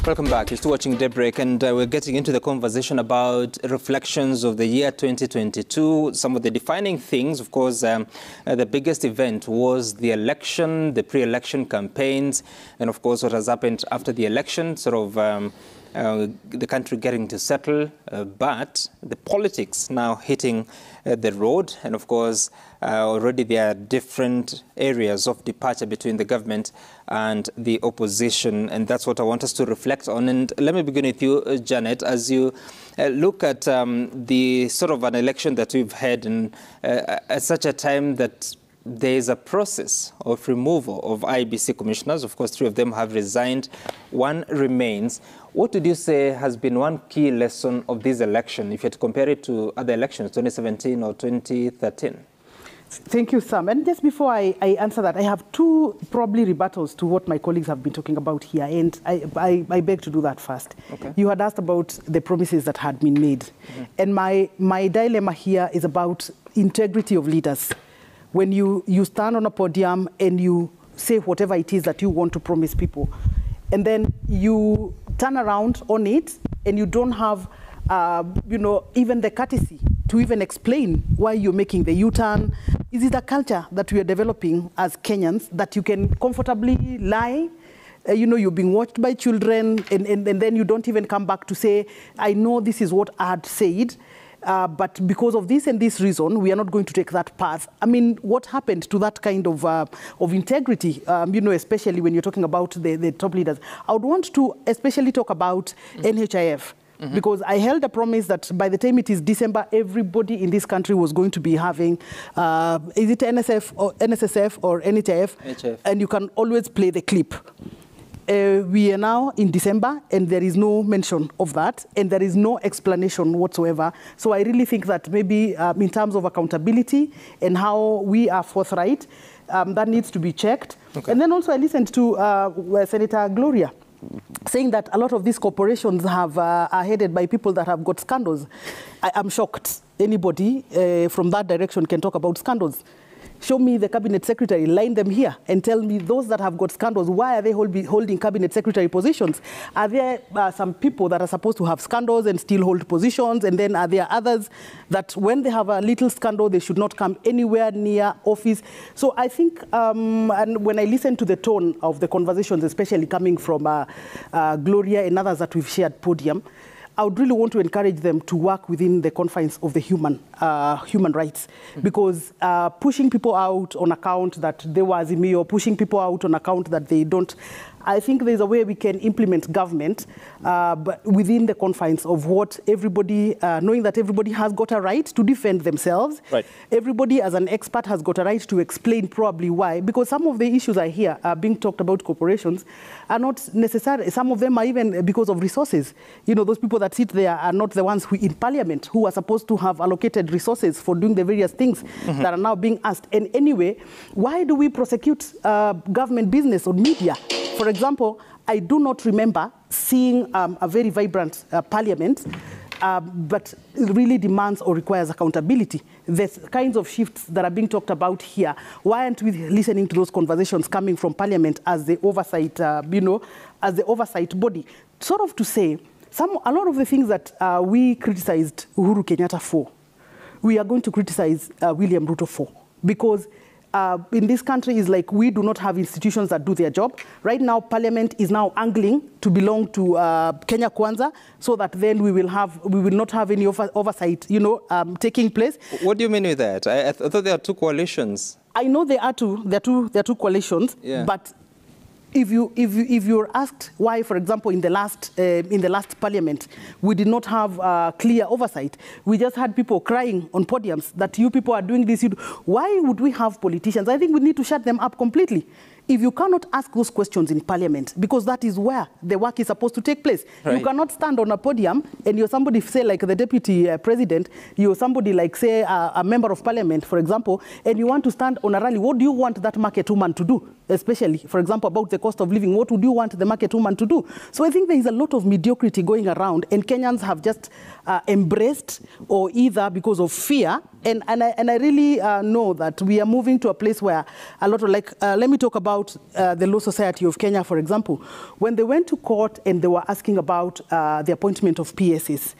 Welcome back. You're still watching Daybreak, and we're getting into the conversation about reflections of the year 2022. Some of the defining things, of course, the biggest event was the election, the pre-election campaigns, and of course what has happened after the election, sort of the country getting to settle, but the politics now hitting the road. And of course, already there are different areas of departure between the government and the opposition. And that's what I want us to reflect on. And let me begin with you, Janet, as you look at the sort of an election that we've had and at such a time that there is a process of removal of IEBC commissioners. Of course, 3 of them have resigned. 1 remains. What would you say has been one key lesson of this election, if you had to compare it to other elections, 2017 or 2013? Thank you, Sam. And just before I answer that, I have 2 probably rebuttals to what my colleagues have been talking about here, and I beg to do that first. Okay. You had asked about the promises that had been made. Mm-hmm. And my dilemma here is about integrity of leaders. When you stand on a podium and you say whatever it is that you want to promise people, and then you turn around on it and you don't have, even the courtesy to even explain why you're making the U-turn. Is it a culture that we are developing as Kenyans that you can comfortably lie? You're being watched by children, and then you don't even come back to say, I know this is what I had said, but because of this and this reason, we are not going to take that path. I mean, what happened to that kind of integrity, especially when you're talking about the top leaders? I would want to especially talk about NHIF. Mm-hmm. Because I held a promise that by the time it is December, everybody in this country was going to be having, is it NSF or NSSF or NHIF? NHIF. And you can always play the clip. We are now in December, and there is no mention of that, and there is no explanation whatsoever. So I really think that maybe in terms of accountability and how we are forthright, that needs to be checked. Okay. And then also I listened to Senator Gloria saying that a lot of these corporations are headed by people that have got scandals. I'm shocked. Anybody from that direction can talk about scandals. Show me the cabinet secretary, line them here and tell me those that have got scandals, why are they holding cabinet secretary positions? Are there some people that are supposed to have scandals and still hold positions? And then are there others that when they have a little scandal, they should not come anywhere near office? So I think, and when I listen to the tone of the conversations, especially coming from Gloria and others that we've shared podium, I would really want to encourage them to work within the confines of the human rights, because pushing people out on account that they were Azimio, pushing people out on account that they don't, I think there's a way we can implement government, but within the confines of what everybody, knowing that everybody has got a right to defend themselves. Right. Everybody as an expert has got a right to explain probably why, because some of the issues I hear are being talked about corporations are not necessary. Some of them are even because of resources. Those people that sit there are not the ones who in parliament who are supposed to have allocated resources for doing the various things that are now being asked. And anyway, why do we prosecute government business on media? For example, I do not remember seeing a very vibrant parliament, but it really demands or requires accountability. The kinds of shifts that are being talked about here, why aren't we listening to those conversations coming from parliament as the oversight, as the oversight body? Sort of to say, a lot of the things that we criticized Uhuru Kenyatta for, we are going to criticize William Ruto for, because in this country is like we do not have institutions that do their job. Right now, Parliament is now angling to belong to Kenya Kwanza, so that then we will not have any oversight, taking place. What do you mean with that? I thought there are 2 coalitions. I know there are 2. There are 2 coalitions, yeah. But if you're asked why, for example, in the last parliament, we did not have clear oversight. We just had people crying on podiums that you people are doing this. Why would we have politicians? I think we need to shut them up completely. If you cannot ask those questions in parliament, because that is where the work is supposed to take place. Right. You cannot stand on a podium and you're somebody, say, like the deputy president, you're somebody like, say, a member of parliament, for example, and you want to stand on a rally. What do you want that market woman to do? especially, for example, about the cost of living. What would you want the market woman to do? So I think there is a lot of mediocrity going around, and Kenyans have just embraced, or either because of fear, and I really know that we are moving to a place where a lot of, like, let me talk about the Law Society of Kenya, for example. When they went to court and they were asking about the appointment of PSs,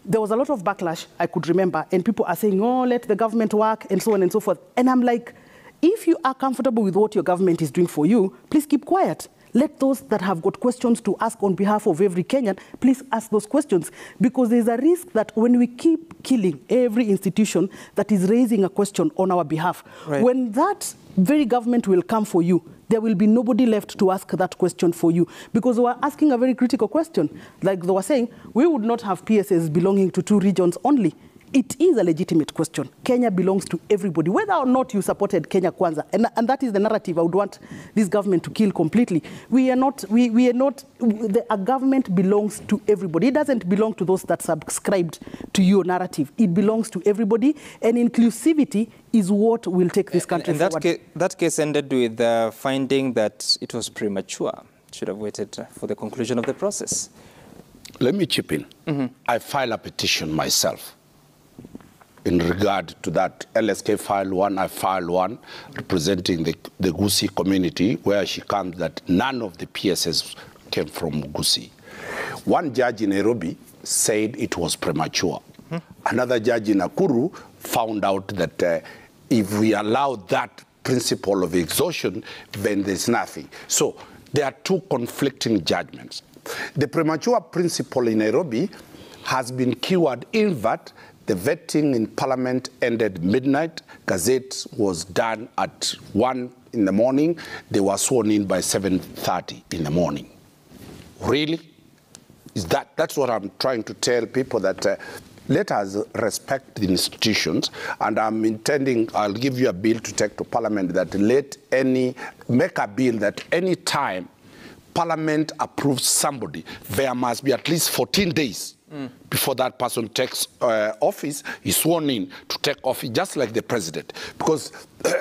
there was a lot of backlash, I could remember, and people are saying, oh, let the government work, and so on and so forth. And I'm like, if you are comfortable with what your government is doing for you, please keep quiet. Let those that have got questions to ask on behalf of every Kenyan, please ask those questions. Because there's a risk that when we keep killing every institution that is raising a question on our behalf, right, when that very government will come for you, there will be nobody left to ask that question for you, because we are asking a very critical question. Like they were saying, we would not have PSS belonging to 2 regions only. It is a legitimate question. Kenya belongs to everybody, whether or not you supported Kenya Kwanza. And that is the narrative I would want this government to kill completely. A government belongs to everybody. It doesn't belong to those that subscribed to your narrative. It belongs to everybody, and inclusivity is what will take this country forward. That case ended with the finding that it was premature. Should have waited for the conclusion of the process. Let me chip in. I filed a petition myself in regard to that. LSK filed one, I filed one, representing the Gusii community, where she comes that none of the PSS came from Gusii. One judge in Nairobi said it was premature. Another judge in Nakuru found out that if we allow that principle of exhaustion, then there's nothing. So there are 2 conflicting judgments. The premature principle in Nairobi has been cured in that the vetting in Parliament ended midnight. Gazette was done at 1 in the morning. They were sworn in by 7:30 in the morning. Really? That's what I'm trying to tell people, that let us respect the institutions. And I'll give you a bill to take to Parliament that make a bill that any time Parliament approves somebody, there must be at least 14 days before that person takes office, is sworn in to take office, just like the president. Because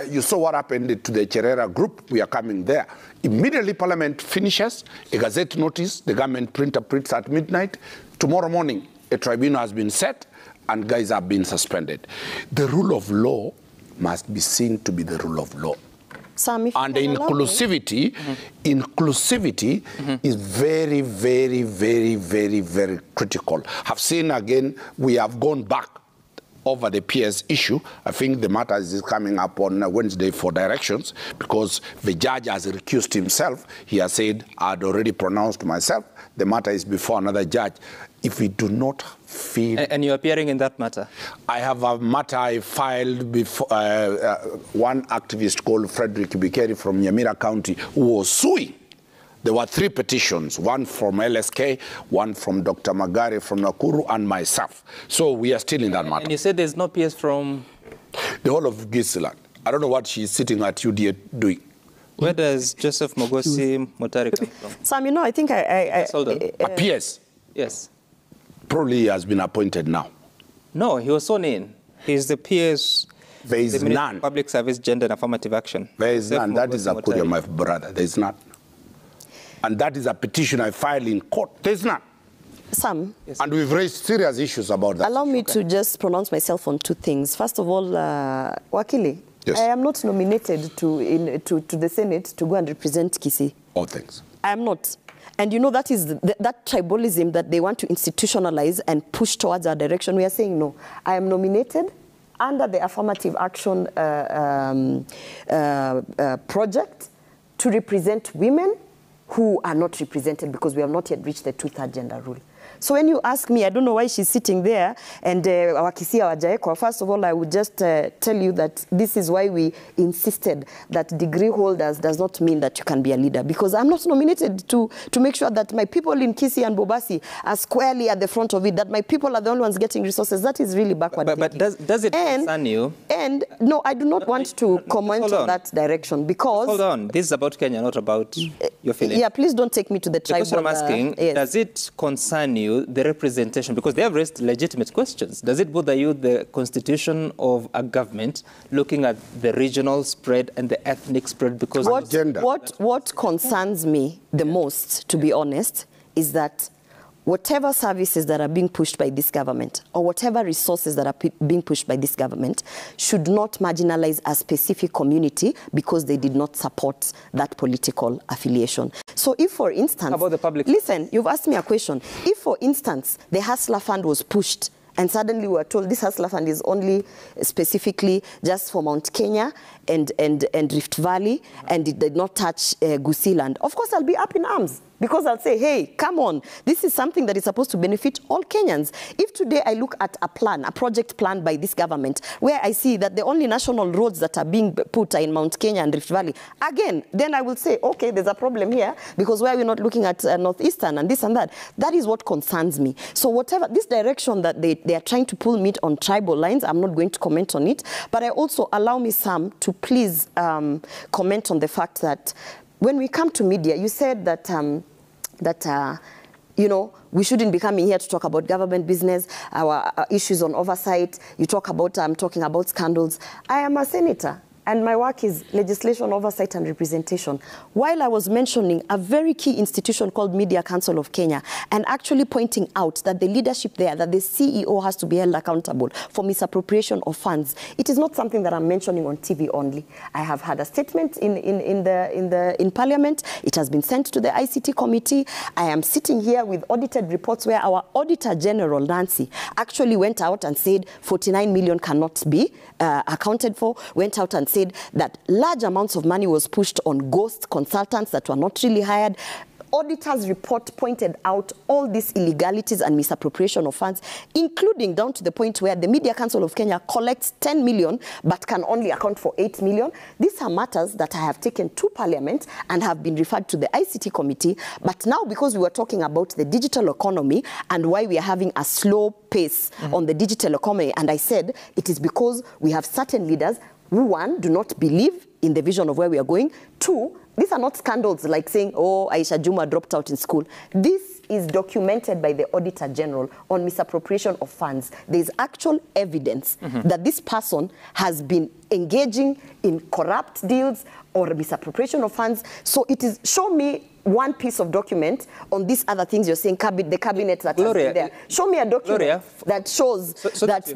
you saw what happened to the Cherera group. We are coming there. Immediately Parliament finishes, a gazette notice, the government printer prints at midnight. Tomorrow morning, a tribunal has been set, and guys have been suspended. The rule of law must be seen to be the rule of law. Sam, and the inclusivity, is very, very, very, very, very critical. I've seen again, we have gone back over the PS issue. I think the matter is coming up on Wednesday for directions, because the judge has recused himself. He has said, I'd already pronounced myself. The matter is before another judge. If we do not feel... And you're appearing in that matter? I have a matter I filed before one activist called Frederick Bikeri from Nyamira County, who was suing. There were 3 petitions, one from LSK, one from Dr. Magare from Nakuru, and myself. So we are still in that matter. And you said there's no PS from... The whole of Giseland. I don't know what she's sitting at UDA doing. Where does Joseph Mogosi Motari come from? Sam, you know, I think a PS? Yes. Probably he has been appointed now. No, he was sworn in. He's the PS... There is none. Public Service, Gender and Affirmative Action. There is none. That is Akuria, my brother. There is none. And that is a petition I filed in court. There is none. Sam. Yes. And we've raised serious issues about that. Allow me to just pronounce myself on 2 things. First of all, Wakili, yes. I am not nominated to the Senate to go and represent Kisii. All things. I am not. And you know, that is that tribalism that they want to institutionalize and push towards our direction. We are saying no. I am nominated under the affirmative action project to represent women who are not represented because we have not yet reached the 2/3 gender rule. So when you ask me, I don't know why she's sitting there and Wakisia Wajaekwa. First of all, I would just tell you that this is why we insisted that degree holders does not mean that you can be a leader, because I'm not nominated to make sure that my people in Kisii and Bobasi are squarely at the front of it, that my people are the only ones getting resources. That is really backward thinking. But does it concern you? And no, I do not want to comment on that direction, because... Hold on. This is about Kenya, not about your feelings. Yeah, please don't take me to the tribal... The question I'm asking, yes. Does it concern concern you, the representation? Because they have raised legitimate questions. Does it bother you, the constitution of a government, looking at the regional spread and the ethnic spread? Because what concerns me the most, to be honest, is that whatever services that are being pushed by this government or whatever resources that are being pushed by this government should not marginalize a specific community because they did not support that political affiliation. So if, for instance... How about the public? Listen, you've asked me a question. If, for instance, the Hustler Fund was pushed and suddenly we were told this Hustler Fund is only specifically just for Mount Kenya and Rift Valley, and it did not touch Gusii land, of course I'll be up in arms. Because I'll say, hey, come on, this is something that is supposed to benefit all Kenyans. If today I look at a plan, a project plan by this government, where I see that the only national roads that are being put are in Mount Kenya and Rift Valley, again, then I will say, okay, there's a problem here, because why are we not looking at Northeastern and this and that? That is what concerns me. So whatever, this direction that they are trying to pull me on tribal lines, I'm not going to comment on it, but I also allow me, Sam, to please comment on the fact that when we come to media, you said that, you know, we shouldn't be coming here to talk about government business, our issues on oversight. You talk about, talking about scandals. I am a senator, and my work is legislation, oversight, and representation. While I was mentioning a very key institution called Media Council of Kenya, and actually pointing out that the leadership there, that the CEO has to be held accountable for misappropriation of funds, it is not something that I'm mentioning on TV only. I have had a statement in Parliament. It has been sent to the ICT committee. I am sitting here with audited reports where our Auditor General, Nancy, actually went out and said 49 million cannot be accounted for, went out and said that large amounts of money was pushed on ghost consultants that were not really hired. Auditor's report pointed out all these illegalities and misappropriation of funds, including down to the point where the Media Council of Kenya collects 10 million but can only account for 8 million. These are matters that I have taken to Parliament and have been referred to the ICT committee. But now, because we were talking about the digital economy and why we are having a slow pace on the digital economy, and I said it is because we have certain leaders who, one, do not believe in the vision of where we are going. Two, these are not scandals like saying, oh, Aisha Juma dropped out in school. This is documented by the Auditor General on misappropriation of funds. There is actual evidence that this person has been engaging in corrupt deals or misappropriation of funds. So it is, show me one piece of document on these other things you're saying, the cabinet that has been there. Show me a document that shows that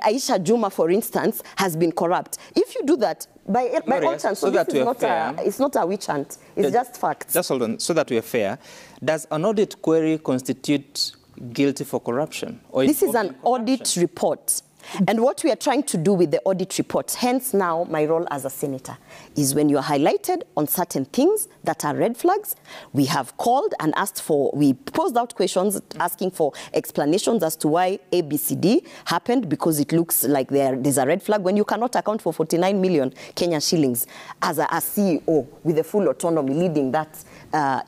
Aisha Juma, for instance, has been corrupt. If you do that, by all chance, so this is not it's not a witch hunt. It's just facts. Just hold on. So that we're fair, does an audit query constitute guilty for corruption? Or this is an audit report. And what we are trying to do with the audit report, hence now my role as a senator, is when you are highlighted on certain things that are red flags, we have called and asked for, we posed out questions asking for explanations as to why ABCD happened, because it looks like there's a red flag when you cannot account for 49 million Kenyan shillings as a CEO with the full autonomy leading that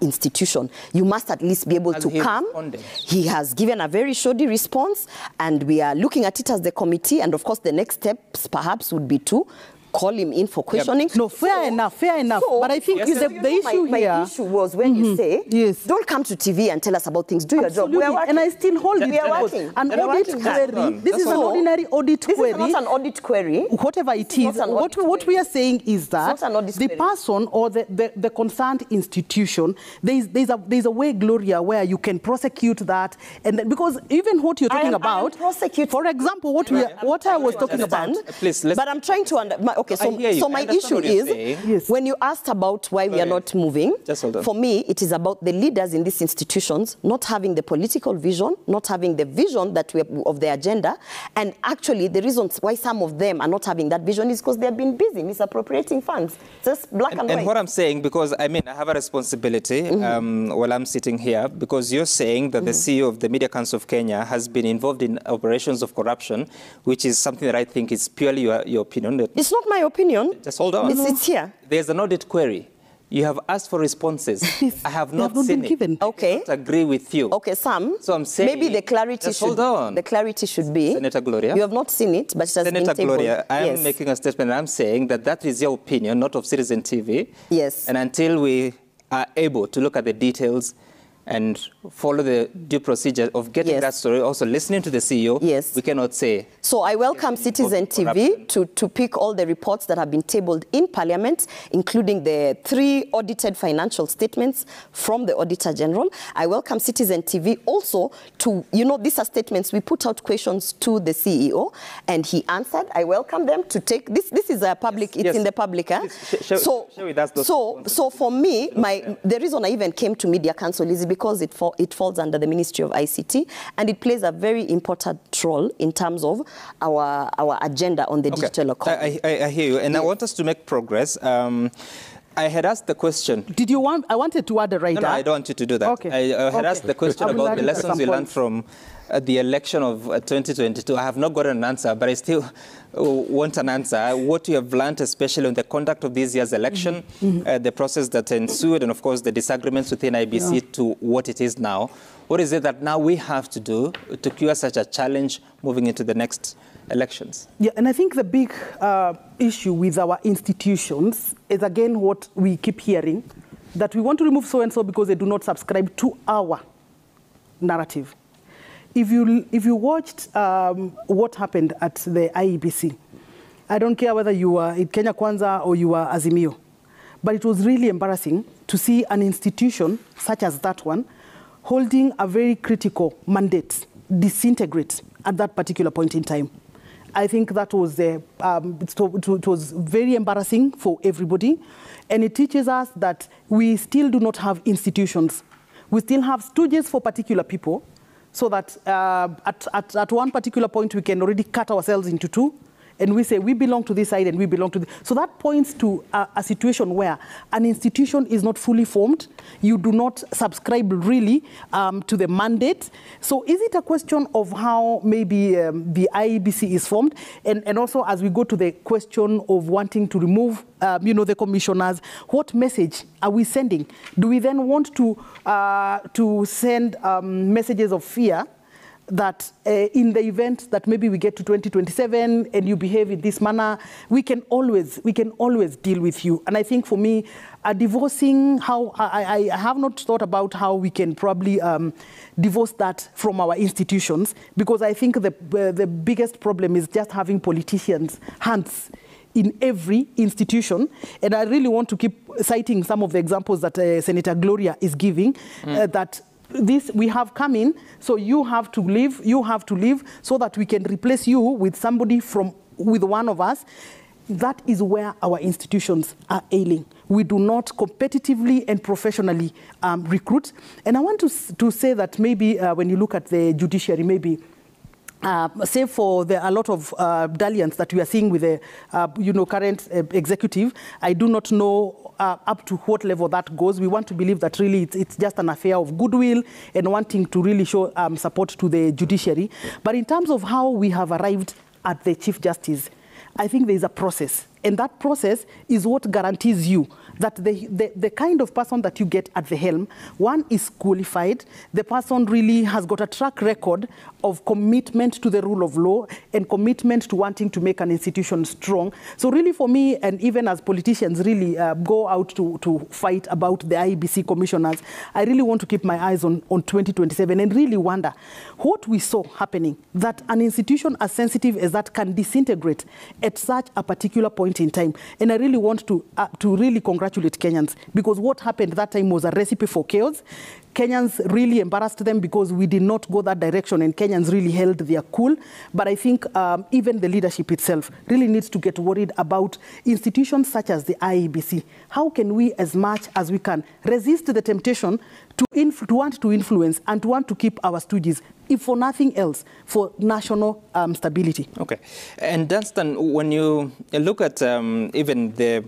institution. You must at least be able to come. Responded? He has given a very shoddy response, and we are looking at it as the committee, and of course the next steps perhaps would be to call him in for questioning. No, fair enough. So, but I think the issue here... My issue was when you say, don't come to TV and tell us about things, do your job. We are working. And I still hold it. We are working. An audit query, this is an ordinary audit query. This is not an audit query. Whatever it is, what we are saying is that the person or the concerned institution, there's a way, Gloria, where you can prosecute that. And because even what you're talking about, for example, what I was talking about... But I'm trying to understand... Okay, so my issue is, when you asked about why we are not moving, for me, it is about the leaders in these institutions not having the political vision, not having the vision that of the agenda, and actually the reasons why some of them are not having that vision is because they have been busy misappropriating funds. Just black and white. And what I'm saying, because I mean, I have a responsibility while I'm sitting here, because you're saying that the CEO of the Media Council of Kenya has been involved in operations of corruption, which is something that I think is purely your opinion. It's not my opinion. Just hold on. It's here. There's an audit query. You have asked for responses. I have not seen it. Okay. I don't agree with you. Okay, Sam. So I'm saying... Maybe the clarity should... Hold on. The clarity should be... Senator Gloria. You have not seen it, but it has been tabled. Senator Gloria, I am making a statement. I'm saying that is your opinion, not of Citizen TV. Yes. And until we are able to look at the details and follow the due procedure of getting that story, also listening to the CEO, we cannot say. So I welcome Citizen TV to pick all the reports that have been tabled in Parliament, including the 3 audited financial statements from the Auditor General. I welcome Citizen TV also to, these are statements, we put out questions to the CEO, and he answered. I welcome them to take, this is a public, it's in the public. So for me, the reason I even came to Media Council is because it falls under the Ministry of ICT, and it plays a very important role in terms of our agenda on the digital economy. I hear you, and I want us to make progress. I had asked the question. Did you want? I wanted to add a writer. No, I don't want you to do that. Okay. I had asked the question about the lessons we learned from the election of 2022. I have not got an answer, but I still want an answer. What you have learned, especially on the conduct of this year's election, the process that ensued, and of course the disagreements within IBC to what it is now. What is it that now we have to do to cure such a challenge moving into the next elections? Yeah, and I think the big issue with our institutions is, again, what we keep hearing, that we want to remove so-and-so because they do not subscribe to our narrative. If you watched what happened at the IEBC, I don't care whether you were in Kenya Kwanza or you were Azimio, but it was really embarrassing to see an institution such as that one holding a very critical mandate disintegrate at that particular point in time. I think that was it was very embarrassing for everybody, and it teaches us that we still do not have institutions. We still have stooges for particular people, so that at one particular point we can already cut ourselves into 2, and we say we belong to this side and we belong to this. So that points to a situation where an institution is not fully formed. You do not subscribe really to the mandate. So is it a question of how maybe the IEBC is formed? And also, as we go to the question of wanting to remove the commissioners, what message are we sending? Do we then want to send messages of fear that in the event that maybe we get to 2027 and you behave in this manner, we can always deal with you? And I think for me, divorcing how I have not thought about how we can probably divorce that from our institutions, because I think the biggest problem is just having politicians' hands in every institution. And I really want to keep citing some of the examples that Senator Gloria is giving, that this we have come in, so you have to leave, so that we can replace you with somebody with one of us. That is where our institutions are ailing. We do not competitively and professionally recruit. And I want to say that maybe when you look at the judiciary, maybe save for a lot of dalliance that we are seeing with the current executive, I do not know up to what level that goes. We want to believe that really it's just an affair of goodwill and wanting to really show support to the judiciary. But in terms of how we have arrived at the Chief Justice, I think there is a process. And that process is what guarantees you that the kind of person that you get at the helm, one is qualified, the person really has got a track record of commitment to the rule of law and commitment to wanting to make an institution strong. So really for me, and even as politicians really go out to fight about the IEBC commissioners, I really want to keep my eyes on 2027 and really wonder what we saw happening, that an institution as sensitive as that can disintegrate at such a particular point in time. And I really want to really congratulate Kenyans, because what happened that time was a recipe for chaos. Kenyans really embarrassed them because we did not go that direction, and Kenyans really held their cool. But I think even the leadership itself really needs to get worried about institutions such as the IEBC. How can we, as much as we can, resist the temptation to want to influence and to want to keep our stooges, if for nothing else, for national stability? Okay. And Dunstan, when you look at even the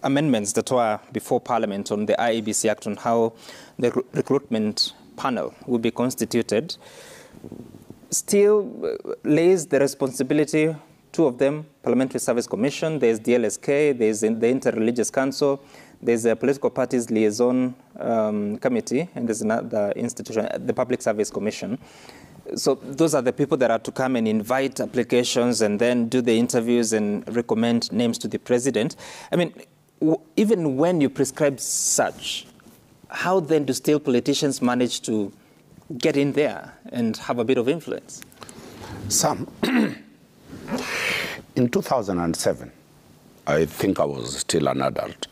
amendments that were before Parliament on the IEBC Act on how the recruitment panel will be constituted, still lays the responsibility, 2 of them, Parliamentary Service Commission, there's the LSK, there's the Interreligious Council, there's a Political Parties Liaison Committee, and there's another institution, the Public Service Commission. So those are the people that are to come and invite applications and then do the interviews and recommend names to the president. I mean, even when you prescribe such, how then do still politicians manage to get in there and have a bit of influence? Sam, in 2007, I think I was still an adult,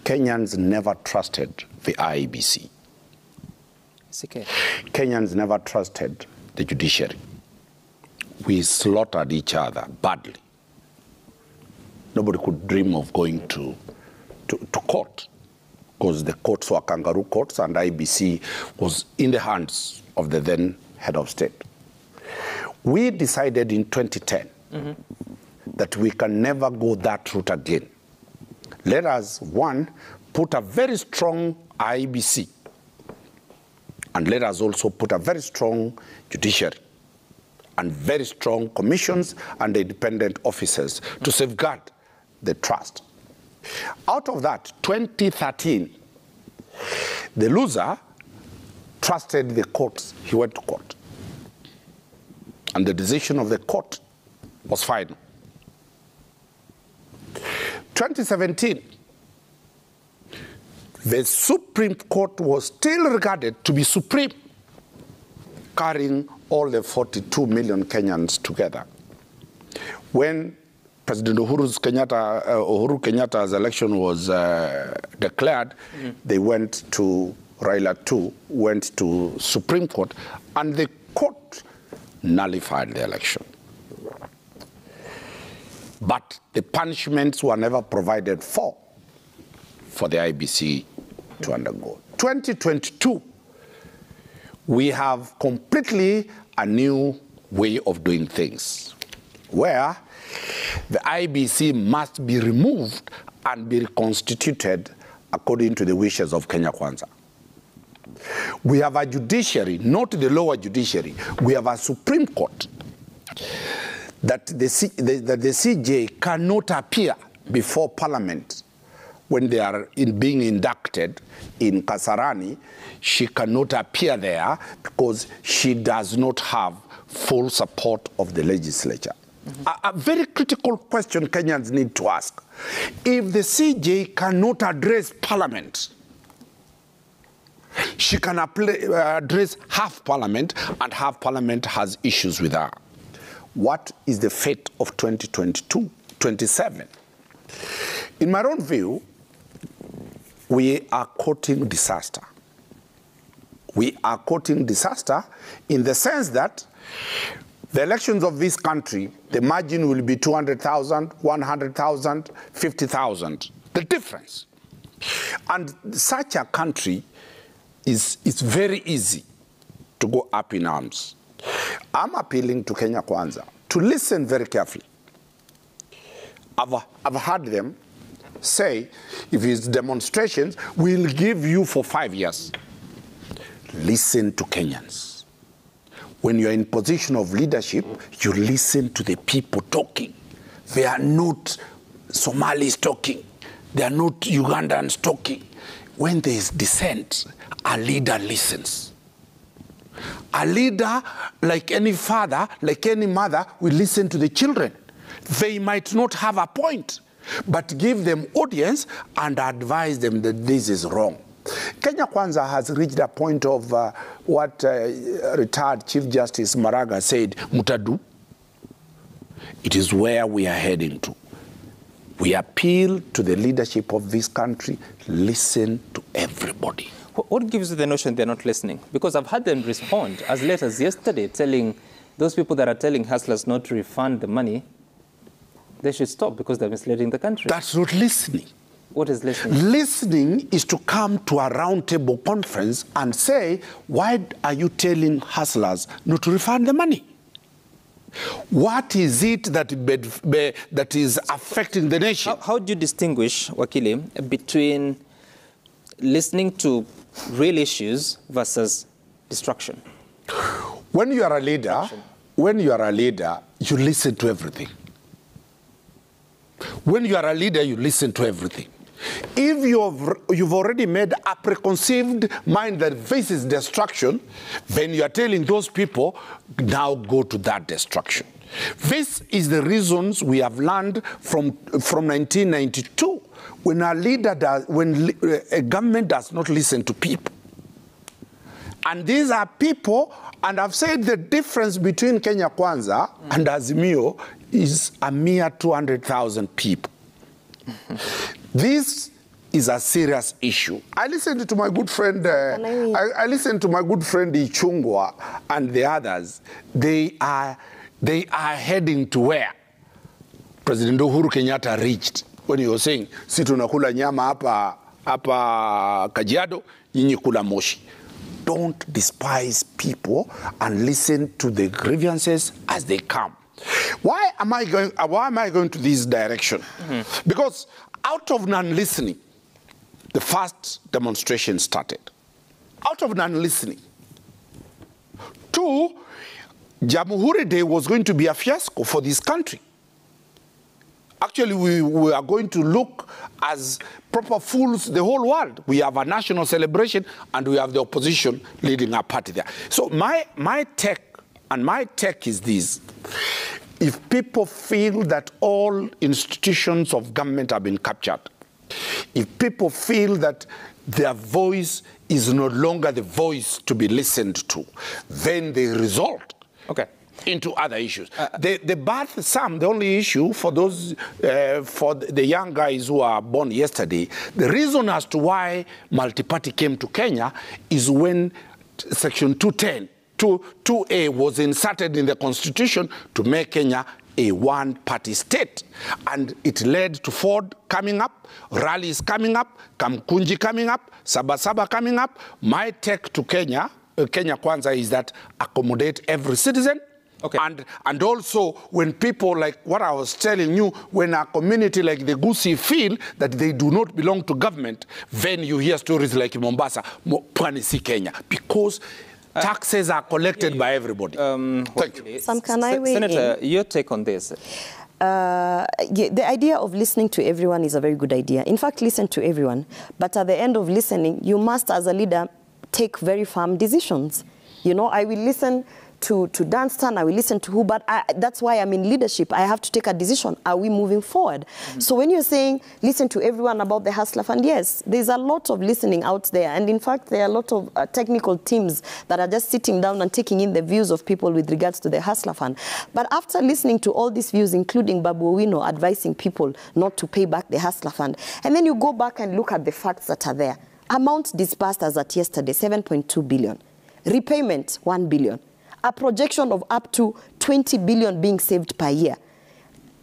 Kenyans never trusted the IEBC. It's okay. Kenyans never trusted the judiciary. We slaughtered each other badly. Nobody could dream of going to court, because the courts were kangaroo courts and IEBC was in the hands of the then head of state. We decided in 2010 that we can never go that route again. Let us, one, put a very strong IEBC, and let us also put a very strong judiciary and very strong commissions and independent officers to safeguard the trust. Out of that, 2013, the loser trusted the courts. He went to court. And the decision of the court was final. 2017, the Supreme Court was still regarded to be supreme, carrying all the 42 million Kenyans together. When President Uhuru Kenyatta's election was declared, they went to, Raila too, went to Supreme Court, and the court nullified the election. But the punishments were never provided for the IEBC to undergo. 2022, we have completely a new way of doing things, where the IEBC must be removed and be reconstituted according to the wishes of Kenya Kwanza. We have a judiciary, not the lower judiciary. We have a Supreme Court that the CJ cannot appear before Parliament when they are being inducted in Kasarani. She cannot appear there because she does not have full support of the legislature. A very critical question Kenyans need to ask. If the CJ cannot address Parliament, she can address half Parliament, and half Parliament has issues with her. What is the fate of 2022, 27? In my own view, we are courting disaster. We are courting disaster in the sense that the elections of this country, the margin will be 200,000, 100,000, 50,000. The difference. And such a country it's very easy to go up in arms. I'm appealing to Kenya Kwanza to listen very carefully. I've heard them say, if it's demonstrations, we'll give you for 5 years. Listen to Kenyans. When you're in position of leadership, you listen to the people talking. They are not Somalis talking. They are not Ugandans talking. When there is dissent, a leader listens. A leader, like any father, like any mother, will listen to the children. They might not have a point, but give them audience and advise them that this is wrong. Kenya Kwanza has reached a point of what retired Chief Justice Maraga said, Mutadu. It is where we are heading to. We appeal to the leadership of this country, listen to everybody. What gives you the notion they're not listening? Because I've had them respond as late as yesterday, telling those people that are telling hustlers not to refund the money, they should stop because they're misleading the country. That's not listening. What is listening? Listening is to come to a roundtable conference and say, why are you telling hustlers not to refund the money? What is it that is affecting the nation? How do you distinguish, Wakili, between listening to real issues versus destruction? When you are a leader, you listen to everything. When you are a leader, you listen to everything. If you've already made a preconceived mind that this is destruction, then you are telling those people, now go to that destruction. This is the reasons we have learned from 1992, when a government does not listen to people. And these are people, and I've said the difference between Kenya Kwanza and Azimio is a mere 200,000 people. This is a serious issue. I listened to my good friend, I listened to my good friend Ichungwa and the others. They are heading to where President Uhuru Kenyatta reached when he was saying, si tunakula nyama hapa Kajiado, nyinyi kula Moshi. Don't despise people and listen to the grievances as they come. Why am I going to this direction? Because out of non-listening, the first demonstration started. Out of non-listening. 2, Jamhuri Day was going to be a fiasco for this country. Actually, we are going to look as proper fools the whole world. We have a national celebration and we have the opposition leading our party there. So my take is this. If people feel that all institutions of government have been captured, if people feel that their voice is no longer the voice to be listened to, then they resort into other issues. The only issue for those, for the young guys who are born yesterday, the reason as to why multi-party came to Kenya is when Section 210, 2A was inserted in the Constitution to make Kenya a one-party state. And it led to Ford coming up, rallies coming up, Kamkunji coming up, Sabasaba coming up. My take to Kenya Kwanza is that accommodate every citizen. And also when people, like what I was telling you, when a community like the Gusii feel that they do not belong to government, then you hear stories like in Mombasa, Pwani si Kenya, because taxes are collected by everybody. Thank you. Sam, can I weigh Senator, your take on this? The idea of listening to everyone is a very good idea. In fact, listen to everyone. But at the end of listening, you must, as a leader, take very firm decisions. You know, I will listen to Dunstan, I will listen to who, but that's why I'm in leadership. I have to take a decision. Are we moving forward? So when you're saying listen to everyone about the Hustler Fund, yes, there's a lot of listening out there. And in fact, there are a lot of technical teams that are just sitting down and taking in the views of people with regards to the Hustler Fund. But after listening to all these views, including Babu Owino advising people not to pay back the Hustler Fund, and then you go back and look at the facts that are there. Amount disbursed as at yesterday, 7.2 billion. Repayment, 1 billion. A projection of up to 20 billion being saved per year.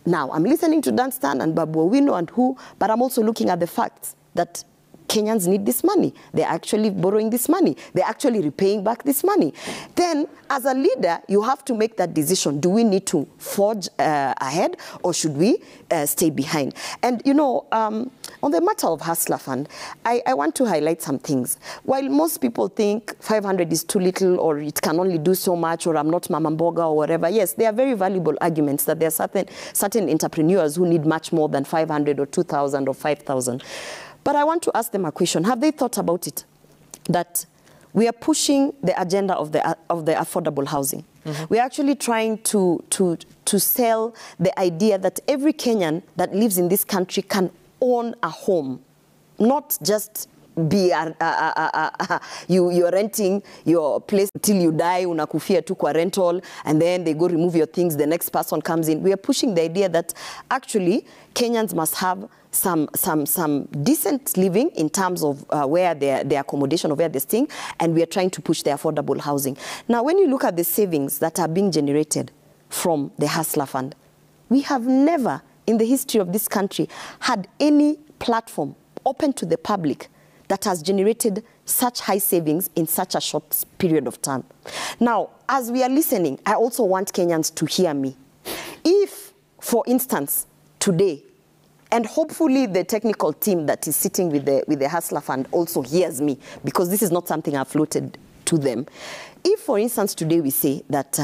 Now, I'm listening to Dunstan and Babu Owino and who, but I'm also looking at the facts that Kenyans need this money. They're actually borrowing this money. They're actually repaying back this money. Then, as a leader, you have to make that decision. Do we need to forge ahead or should we stay behind? And, you know, on the matter of Hustler Fund, I want to highlight some things. While most people think 500 is too little or it can only do so much or I'm not Mama Mboga or whatever, yes, there are very valuable arguments that there are certain entrepreneurs who need much more than 500 or 2,000 or 5,000. But I want to ask them a question. Have they thought about it? That we are pushing the agenda of the affordable housing. We're actually trying to sell the idea that every Kenyan that lives in this country can own a home, not just be you're renting your place till you die, unakufia tu kwa rental, and then they go remove your things, the next person comes in. We are pushing the idea that actually Kenyans must have some decent living in terms of where their accommodation, of where they're staying, and we are trying to push the affordable housing. Now, when you look at the savings that are being generated from the Hustler Fund, we have never in the history of this country had any platform open to the public that has generated such high savings in such a short period of time. Now, as we are listening, I also want Kenyans to hear me. If, for instance, today, and hopefully the technical team that is sitting with the Hustler Fund also hears me, because this is not something I've floated to them. If, for instance, today we say that,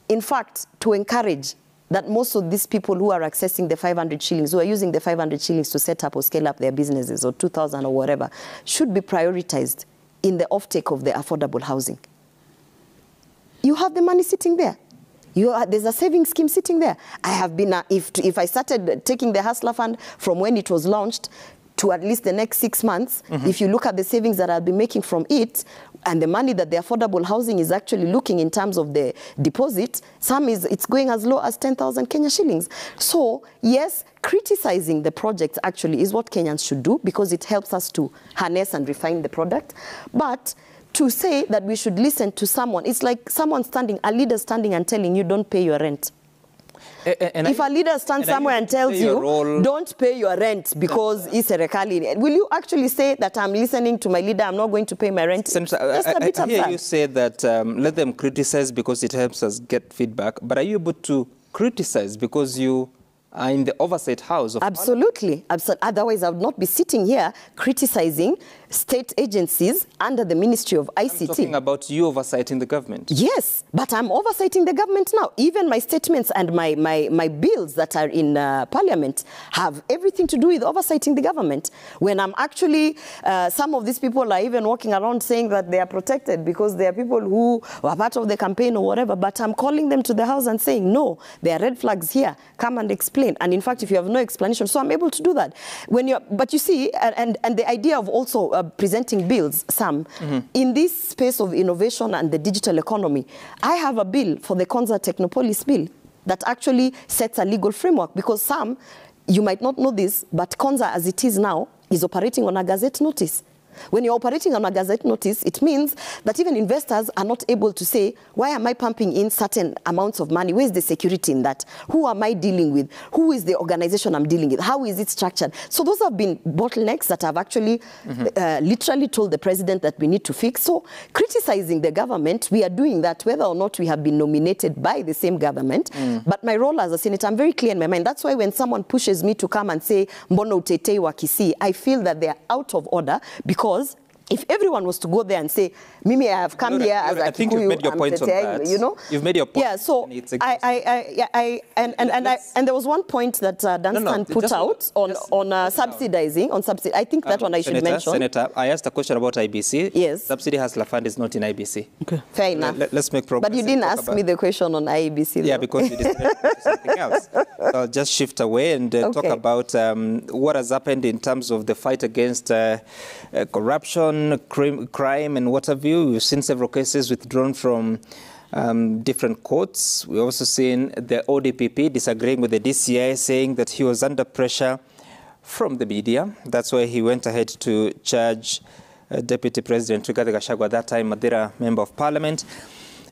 in fact, to encourage that most of these people who are accessing the 500 shillings, who are using the 500 shillings to set up or scale up their businesses, or 2,000 or whatever, should be prioritized in the offtake of the affordable housing. You have the money sitting there. There's a savings scheme sitting there. I have been, if I started taking the Hustler Fund from when it was launched to at least the next 6 months, if you look at the savings that I'll be making from it, and the money that the affordable housing is actually looking in terms of the deposit, it's going as low as 10,000 Kenya shillings. So yes, criticizing the projects actually is what Kenyans should do, because it helps us to harness and refine the product. But to say that we should listen to someone, it's like a leader standing and telling you, don't pay your rent. If a leader stands somewhere and tells you, don't pay your rent because it's a recali, will you actually say that I'm listening to my leader, I'm not going to pay my rent? Senator, I hear you say that let them criticize because it helps us get feedback, but are you able to criticize because you are in the oversight house of Absolutely. Otherwise, I would not be sitting here criticizing state agencies under the Ministry of ICT. I'm talking about you oversighting the government. Yes, but I'm oversighting the government now. Even my statements and my bills that are in Parliament have everything to do with oversighting the government. When I'm actually, some of these people are even walking around saying that they are protected because they are people who were part of the campaign or whatever, but I'm calling them to the house and saying, no, there are red flags here, come and explain. And in fact, if you have no explanation, so I'm able to do that. But you see, and the idea of also presenting bills, Sam, in this space of innovation and the digital economy, I have a bill for the Konza Technopolis bill that actually sets a legal framework, because Sam, you might not know this, but Konza as it is now is operating on a gazette notice. When you're operating on a gazette notice, it means that even investors are not able to say, why am I pumping in certain amounts of money? Where is the security in that? Who am I dealing with? Who is the organization I'm dealing with? How is it structured? So those have been bottlenecks that I've actually literally told the president that we need to fix. So criticizing the government, we are doing that whether or not we have been nominated by the same government. But my role as a senator, I'm very clear in my mind. That's why when someone pushes me to come and say, Mbono utetei wa Kisii, I feel that they are out of order, because if everyone was to go there and say, Mimi, I have come here as a I think you've made your point on that. You know? You've made your point. Yeah, so and there was one point that Dunstan put out on subsidizing. I think that one I should mention. Senator, I asked a question about IBC. Yes. Subsidy Hustler Fund is not in IBC. Okay. Fair enough. Let's make progress. But you didn't ask me the question on IBC. Yeah, because you decided to do something else. So I'll just shift away and talk about what has happened in terms of the fight against corruption, crime, and what have you. We've seen several cases withdrawn from different courts. We've also seen the ODPP disagreeing with the DCI, saying that he was under pressure from the media. That's why he went ahead to charge Deputy President Rigathi Gachagua, at that time Madeira Member of Parliament.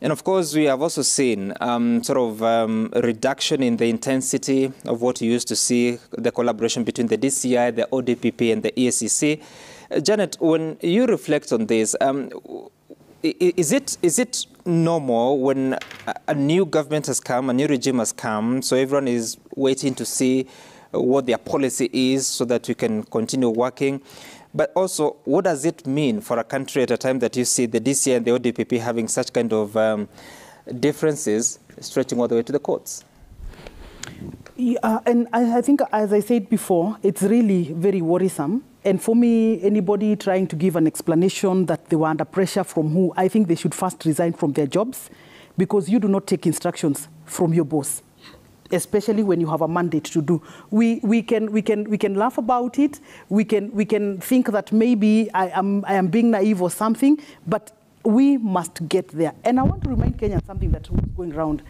And of course, we have also seen reduction in the intensity of what you used to see, the collaboration between the DCI, the ODPP, and the EACC. Janet, when you reflect on this, is it normal when a new government has come, a new regime has come, so everyone is waiting to see what their policy is so that we can continue working? But also, what does it mean for a country at a time that you see the DCI and the ODPP having such kind of differences stretching all the way to the courts? Yeah, and I think, as I said before, it's really very worrisome. And for me, anybody trying to give an explanation that they were under pressure from who, I think they should first resign from their jobs, because you do not take instructions from your boss, especially when you have a mandate to do. We can laugh about it. We can think that maybe I am being naive or something, but we must get there. And I want to remind Kenyans something that was going around.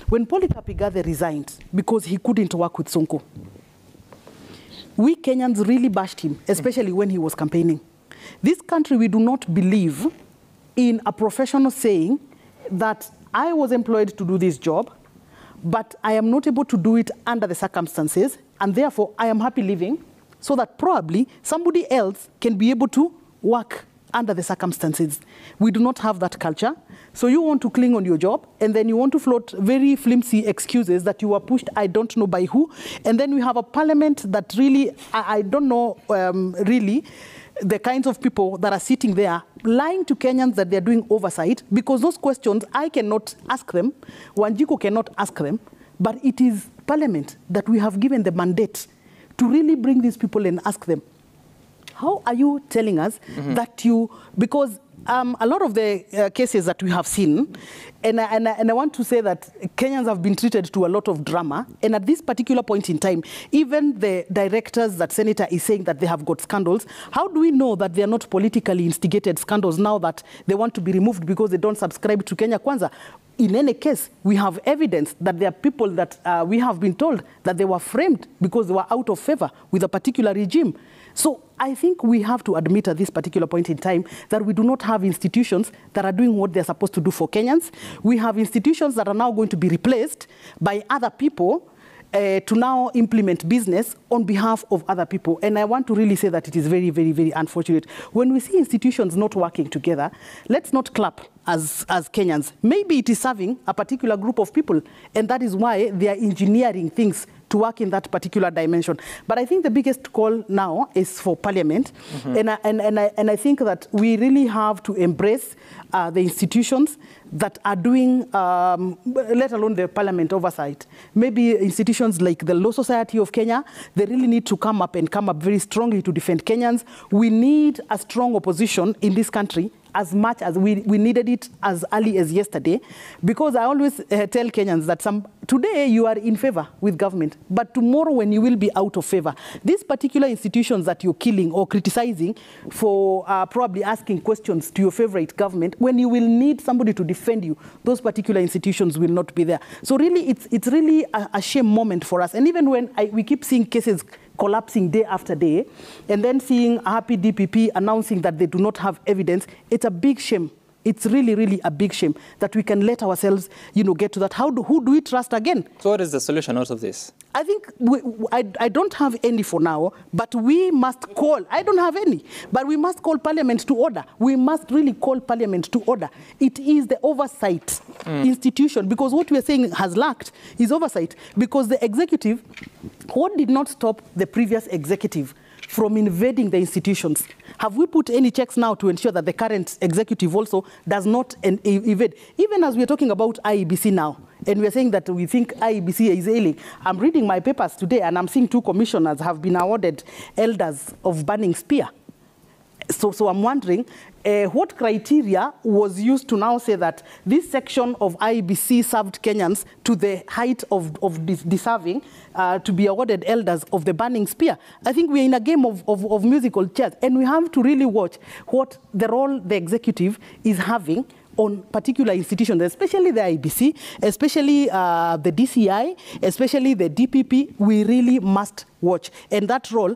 When Polycarp Igathe resigned because he couldn't work with Sonko, we Kenyans really bashed him, especially when he was campaigning. This country, we do not believe in a professional saying that I was employed to do this job, but I am not able to do it under the circumstances, and therefore I am happy leaving, so that probably somebody else can be able to work under the circumstances. We do not have that culture. So you want to cling on your job, and then you want to float very flimsy excuses that you were pushed, I don't know by who. And then we have a parliament that really, I don't know really the kinds of people that are sitting there lying to Kenyans that they're doing oversight, because those questions, I cannot ask them, Wanjiku cannot ask them, but it is parliament that we have given the mandate to really bring these people and ask them, how are you telling us that you, because a lot of the cases that we have seen, And I want to say that Kenyans have been treated to a lot of drama. And at this particular point in time, even the directors that Senator is saying that they have got scandals, how do we know that they are not politically instigated scandals now that they want to be removed because they don't subscribe to Kenya Kwanza? In any case, we have evidence that there are people that we have been told that they were framed because they were out of favor with a particular regime. So I think we have to admit at this particular point in time that we do not have institutions that are doing what they're supposed to do for Kenyans. We have institutions that are now going to be replaced by other people to now implement business on behalf of other people. And I want to really say that it is very, very, very unfortunate. When we see institutions not working together, let's not clap as Kenyans. Maybe it is serving a particular group of people, and that is why they are engineering things to work in that particular dimension. But I think the biggest call now is for Parliament. And I think that we really have to embrace the institutions that are doing, let alone the Parliament oversight. Maybe institutions like the Law Society of Kenya, they really need to come up very strongly to defend Kenyans. We need a strong opposition in this country as much as we needed it as early as yesterday, because I always tell Kenyans that today you are in favor with government, but tomorrow when you will be out of favor, these particular institutions that you're killing or criticizing for probably asking questions to your favorite government, when you will need somebody to defend you, those particular institutions will not be there. So really, it's really a shame moment for us. And even when we keep seeing cases collapsing day after day, and then seeing a happy DPP announcing that they do not have evidence, it's a big shame. It's really, really a big shame that we can let ourselves, get to that. Who do we trust again? So what is the solution out of this? I think I don't have any for now, but we must call. I don't have any, but we must call Parliament to order. We must really call Parliament to order. It is the oversight institution, because what we are saying has lacked is oversight, because the executive, what did not stop the previous executive from invading the institutions? Have we put any checks now to ensure that the current executive also does not invade? Even as we're talking about IEBC now, and we're saying that we think IEBC is ailing. I'm reading my papers today, and I'm seeing 2 commissioners have been awarded Elders of Burning Spear. So I'm wondering, what criteria was used to now say that this section of IEBC served Kenyans to the height of deserving to be awarded Elders of the Burning Spear? I think we're in a game of musical chairs, and we have to really watch what the role the executive is having on particular institutions, especially the IEBC, especially the DCI, especially the DPP. We really must watch. And that role,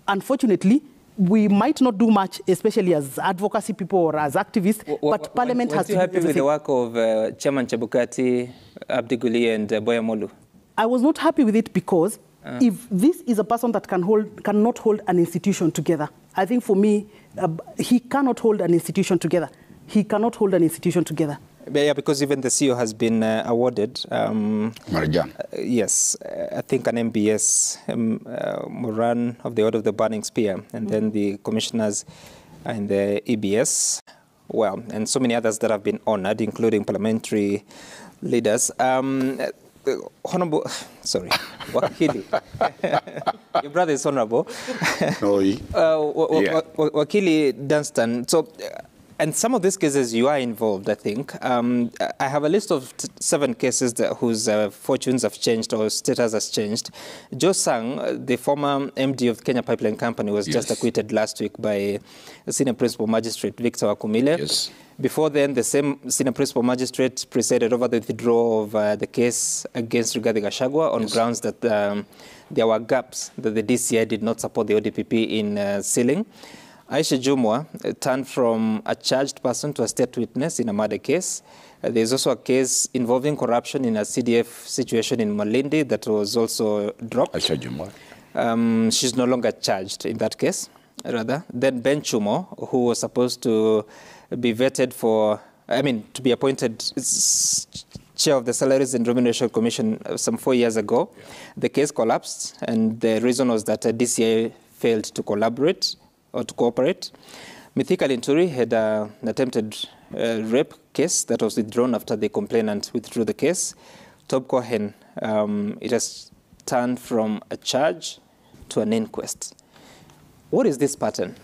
unfortunately, we might not do much, especially as advocacy people or as activists, but Parliament has to do everything. Were you happy with the work of Chairman Chebukati, Abdiguli, and Boyamolu? I was not happy with it because if this is a person that cannot hold an institution together, I think for me, he cannot hold an institution together. He cannot hold an institution together. Yeah, because even the CEO has been awarded. Marijan. Yes, I think an MBS, Moran of the Order of the Burning Spear, and then the commissioners and the EBS, well, and so many others that have been honored, including parliamentary leaders. Honorable, sorry, Wakili. Your brother is honorable. No, Wakili Dunstan. So, and some of these cases you are involved, I think. I have a list of 7 cases whose fortunes have changed or status has changed. Joe Sang, the former MD of the Kenya Pipeline Company, was just acquitted last week by Senior Principal Magistrate Victor Wakumile. Yes. Before then, the same Senior Principal Magistrate presided over the withdrawal of the case against Rigathi Gachagua on grounds that there were gaps that the DCI did not support the ODPP in sealing. Aisha Jumwa turned from a charged person to a state witness in a murder case. There's also a case involving corruption in a CDF situation in Malindi that was also dropped. Aisha Jumwa. She's no longer charged in that case, rather. Then Ben Chumo, who was supposed to be vetted to be appointed chair of the Salaries and Remuneration Commission some 4 years ago. Yeah. The case collapsed, and the reason was that DCI failed to collaborate or to cooperate. Mithika Linturi had an attempted rape case that was withdrawn after the complainant withdrew the case. Tob Cohen, it has turned from a charge to an inquest. What is this pattern?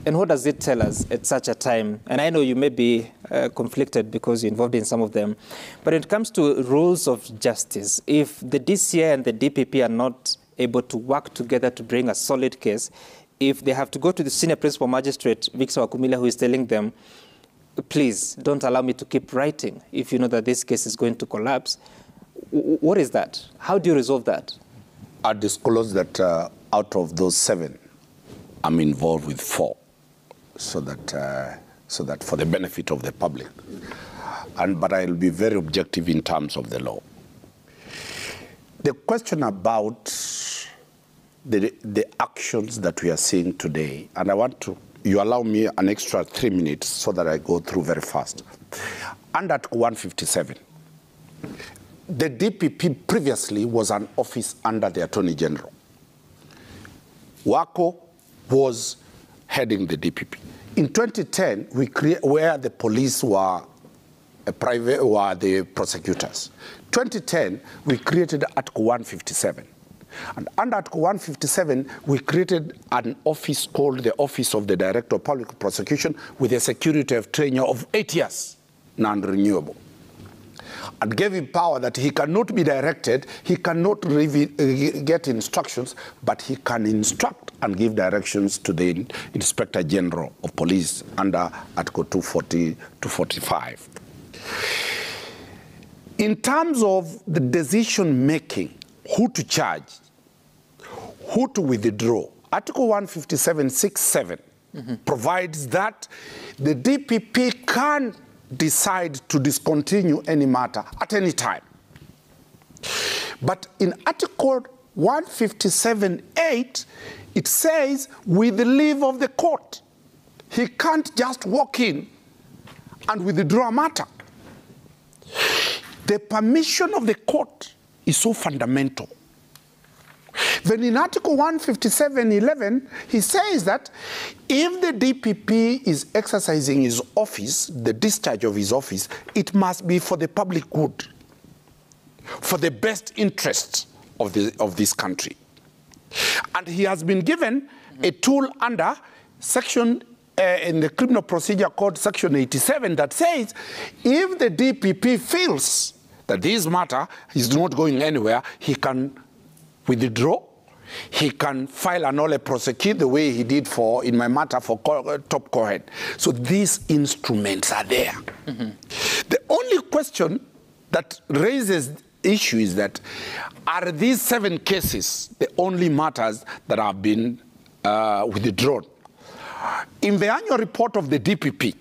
And what does it tell us at such a time? And I know you may be conflicted because you're involved in some of them. But when it comes to rules of justice, if the DCI and the DPP are not able to work together to bring a solid case, if they have to go to the senior principal magistrate, Victor Wakumila, who is telling them, please don't allow me to keep writing if you know that this case is going to collapse, what is that? How do you resolve that? I disclose that out of those 7, I'm involved with 4, so that for the benefit of the public. But I'll be very objective in terms of the law. The question about the actions that we are seeing today, and I want to, you allow me an extra 3 minutes so that I go through very fast. Under Article 157, the DPP previously was an office under the Attorney General. Wako was heading the DPP. In 2010, where the police were the prosecutors. 2010, we created Article 157. And under Article 157, we created an office called the Office of the Director of Public Prosecution with a security of tenure of 8 years, non-renewable. And gave him power that he cannot be directed, he cannot get instructions, but he can instruct and give directions to the Inspector General of Police under Article 240 to 45. In terms of the decision-making, who to charge, who to withdraw, Article 157(6)(7 provides that the DPP can decide to discontinue any matter at any time. But in Article 157(8), it says, with the leave of the court. He can't just walk in and withdraw a matter. The permission of the court is so fundamental. Then in Article 157(11), he says that if the DPP is exercising his office, the discharge of his office, it must be for the public good, for the best interests of this country. And he has been given a tool under section in the Criminal Procedure Code, Section 87, that says if the DPP feels that this matter is not going anywhere, he can withdraw, he can file an nolle prosequi the way he did in my matter for top co-head. So these instruments are there. The only question that raises issue is that are these 7 cases the only matters that have been withdrawn? In the annual report of the DPP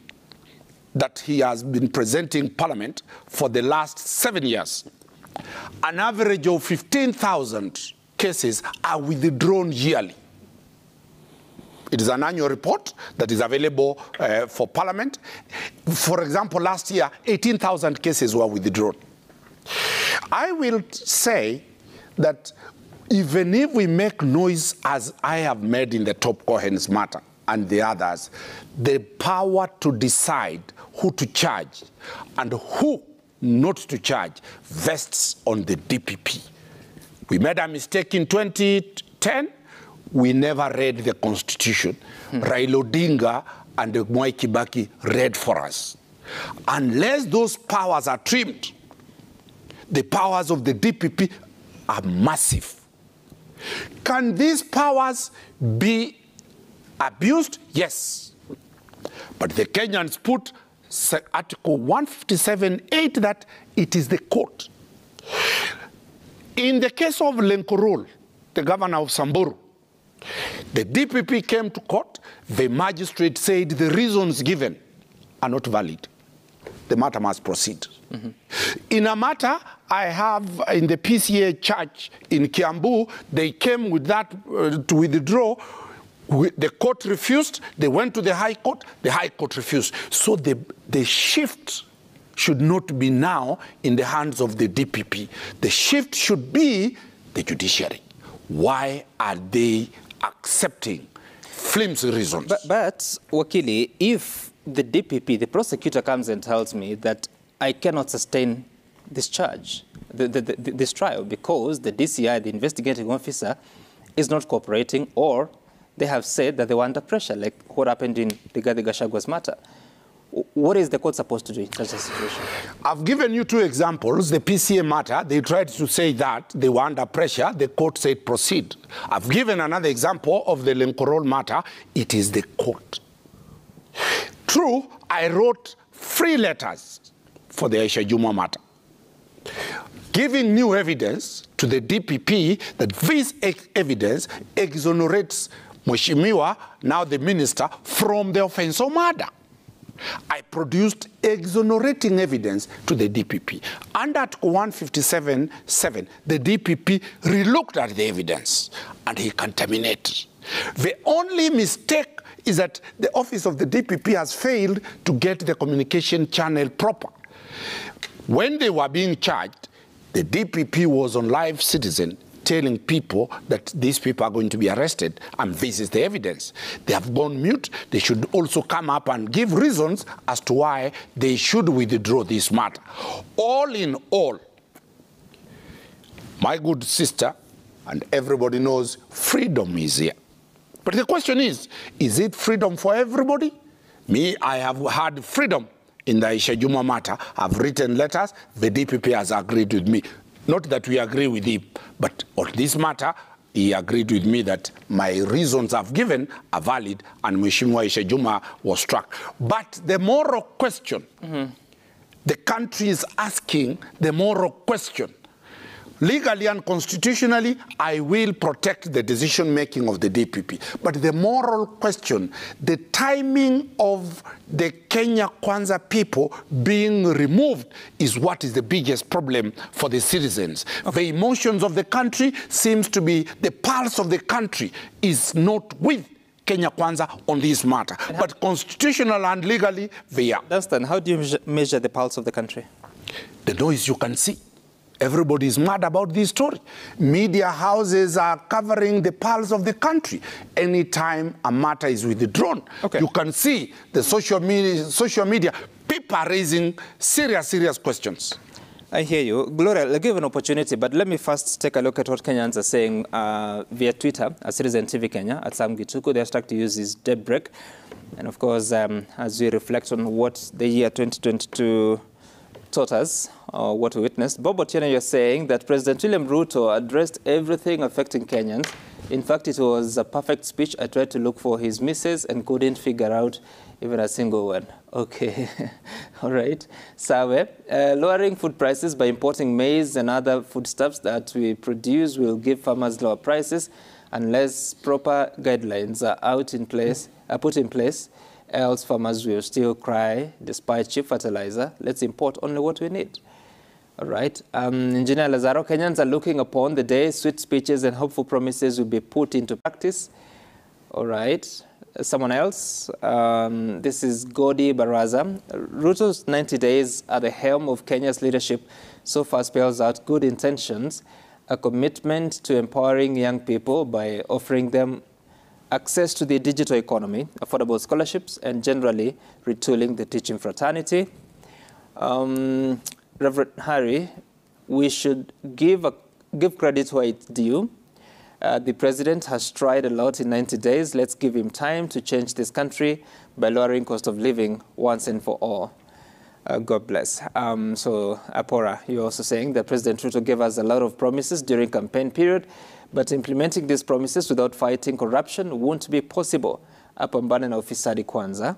that he has been presenting Parliament for the last 7 years, an average of 15,000 cases are withdrawn yearly. It is an annual report that is available for Parliament. For example, last year, 18,000 cases were withdrawn. I will say that even if we make noise as I have made in the top Cohen's matter and the others, the power to decide who to charge and who not to charge vests on the DPP. We made a mistake in 2010. We never read the Constitution. Raila Odinga and Mwai Kibaki read for us. Unless those powers are trimmed, the powers of the DPP are massive. Can these powers be abused? Yes. But the Kenyans put Article 157(8) that it is the court. In the case of Lenkorol, the governor of Samburu, the DPP came to court. The magistrate said the reasons given are not valid. The matter must proceed. In a matter I have in the PCA church in Kiambu, they came with that to withdraw. The court refused. They went to the High Court. The High Court refused. So the shift should not be now in the hands of the DPP. The shift should be the judiciary. Why are they accepting flimsy reasons? But Wakili, if the DPP, the prosecutor comes and tells me that I cannot sustain this charge, this trial, because the DCI, the investigating officer, is not cooperating, or they have said that they were under pressure, like what happened in Rigathi Gachagwa's matter. What is the court supposed to do in such a situation? I've given you 2 examples. The PCA matter, they tried to say that they were under pressure. The court said proceed. I've given another example of the Lenkorol matter. It is the court. True, I wrote 3 letters for the Aisha Juma matter, giving new evidence to the DPP that this evidence exonerates Mheshimiwa, now the minister, from the offense of murder. I produced exonerating evidence to the DPP. Under Article 157.7, the DPP relooked at the evidence and he contaminated. The only mistake is that the office of the DPP has failed to get the communication channel proper. When they were being charged, the DPP was on Live Citizen telling people that these people are going to be arrested, and this is the evidence. They have gone mute. They should also come up and give reasons as to why they should withdraw this matter. All in all, my good sister, and everybody knows, freedom is here. But the question is it freedom for everybody? Me, I have had freedom in the Aisha Juma matter. I've written letters. The DPP has agreed with me. Not that we agree with him, but on this matter, he agreed with me that my reasons I've given are valid, and Mheshimiwa Aisha Juma was struck. But the moral question, the country is asking the moral question. Legally and constitutionally, I will protect the decision-making of the DPP. But the moral question, the timing of the Kenya Kwanza people being removed is what is the biggest problem for the citizens. Okay. The emotions of the country seems to be, the pulse of the country is not with Kenya Kwanza on this matter. But constitutional and legally, they are. Dunstan, how do you measure the pulse of the country? The noise you can see. Everybody is mad about this story. Media houses are covering the pulse of the country. Anytime a matter is withdrawn, you can see the social media, people are raising serious questions. I hear you. Gloria, I'll give an opportunity, but let me first take a look at what Kenyans are saying via Twitter, at Citizen TV Kenya, at Sam Gituku. The hashtag to use is Daybreak. And of course, as we reflect on what the year 2022 taught us, or what we witnessed, Bob Otieno, you're saying that President William Ruto addressed everything affecting Kenyans. In fact, it was a perfect speech. I tried to look for his misses and couldn't figure out even a single one. Okay, all right. Sawe, lowering food prices by importing maize and other foodstuffs that we produce will give farmers lower prices unless proper guidelines are put in place. Else farmers will still cry despite cheap fertilizer. Let's import only what we need. All right. Engineer Lazaro, Kenyans are looking upon the day sweet speeches and hopeful promises will be put into practice. All right. Someone else. This is Godi Baraza. Ruto's 90 days at the helm of Kenya's leadership so far spells out good intentions, a commitment to empowering young people by offering them access to the digital economy, affordable scholarships, and generally retooling the teaching fraternity. Reverend Harry, we should give credit where it's due. The president has tried a lot in 90 days. Let's give him time to change this country by lowering cost of living once and for all. God bless. So, Apora, you're also saying that President Ruto gave us a lot of promises during campaign period, but implementing these promises without fighting corruption won't be possible. Apambane na ufisadi kwanza.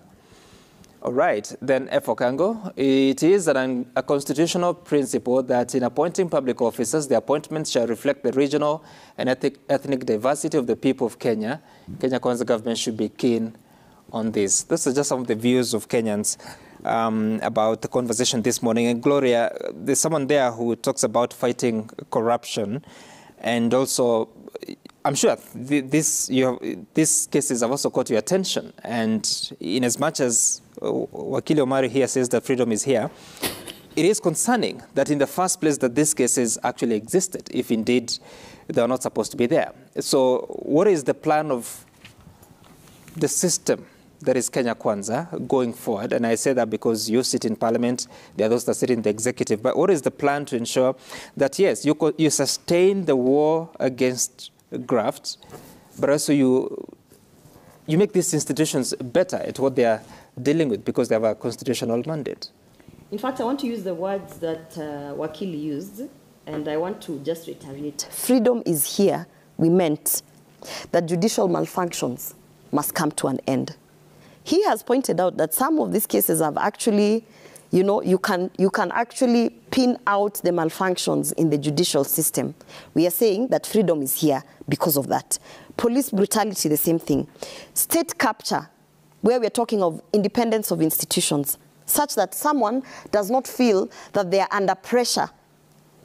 All right, then Efokango, it is a constitutional principle that in appointing public officers, the appointments shall reflect the regional and ethnic diversity of the people of Kenya. Kenya Kwanza government should be keen on this. This is just some of the views of Kenyans about the conversation this morning. And Gloria, there's someone there who talks about fighting corruption. And also, I'm sure these cases have also caught your attention. And in as much as Wakili Omari here says that freedom is here, it is concerning that in the first place that these cases actually existed, if indeed they are not supposed to be there. So what is the plan of the system that is Kenya Kwanza going forward? And I say that because you sit in parliament, there are those that sit in the executive. But what is the plan to ensure that, yes, you sustain the war against graft, but also you make these institutions better at what they are dealing with because they have a constitutional mandate. In fact, I want to use the words that Wakili used, and I want to just reiterate. Freedom is here. We meant that judicial malfunctions must come to an end. He has pointed out that some of these cases have actually, you know, you can actually pin out the malfunctions in the judicial system. We are saying that freedom is here because of that. Police brutality, the same thing. State capture, where we are talking of independence of institutions, such that someone does not feel that they are under pressure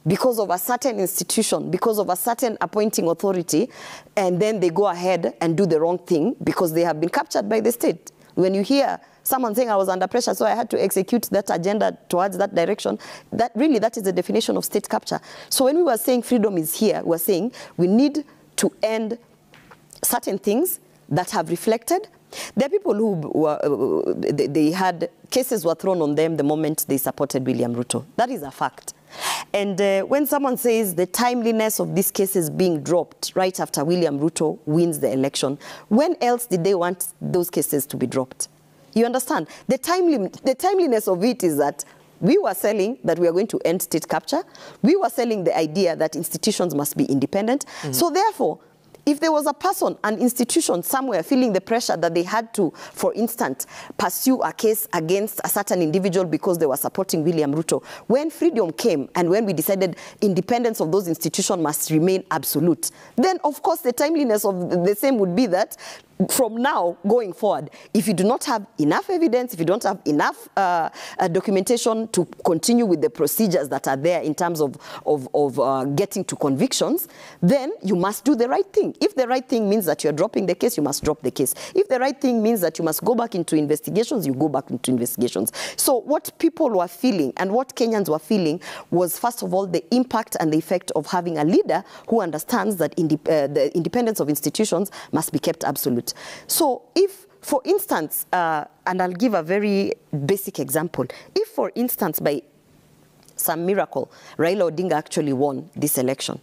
because of a certain institution, because of a certain appointing authority, and then they go ahead and do the wrong thing because they have been captured by the state. When you hear someone saying, I was under pressure, so I had to execute that agenda towards that direction, that is the definition of state capture. So when we were saying freedom is here, we're saying we need to end certain things that have reflected. There are people who were, they had cases were thrown on them the moment they supported William Ruto. That is a fact. And when someone says the timeliness of these cases being dropped right after William Ruto wins the election, when else did they want those cases to be dropped? You understand? The timeliness of it is that we were selling that we are going to end state capture. We were selling the idea that institutions must be independent. Mm-hmm. So therefore, if there was a person, an institution somewhere feeling the pressure that they had to, for instance, pursue a case against a certain individual because they were supporting William Ruto, when freedom came and when we decided independence of those institutions must remain absolute, then of course the timeliness of the same would be that from now going forward, if you do not have enough evidence, if you don't have enough documentation to continue with the procedures that are there in terms of getting to convictions, then you must do the right thing. If the right thing means that you're dropping the case, you must drop the case. If the right thing means that you must go back into investigations, you go back into investigations. So what people were feeling and what Kenyans were feeling was, first of all, the impact and the effect of having a leader who understands that the independence of institutions must be kept absolute. So if, for instance, and I'll give a very basic example, if, for instance, by some miracle, Raila Odinga actually won this election,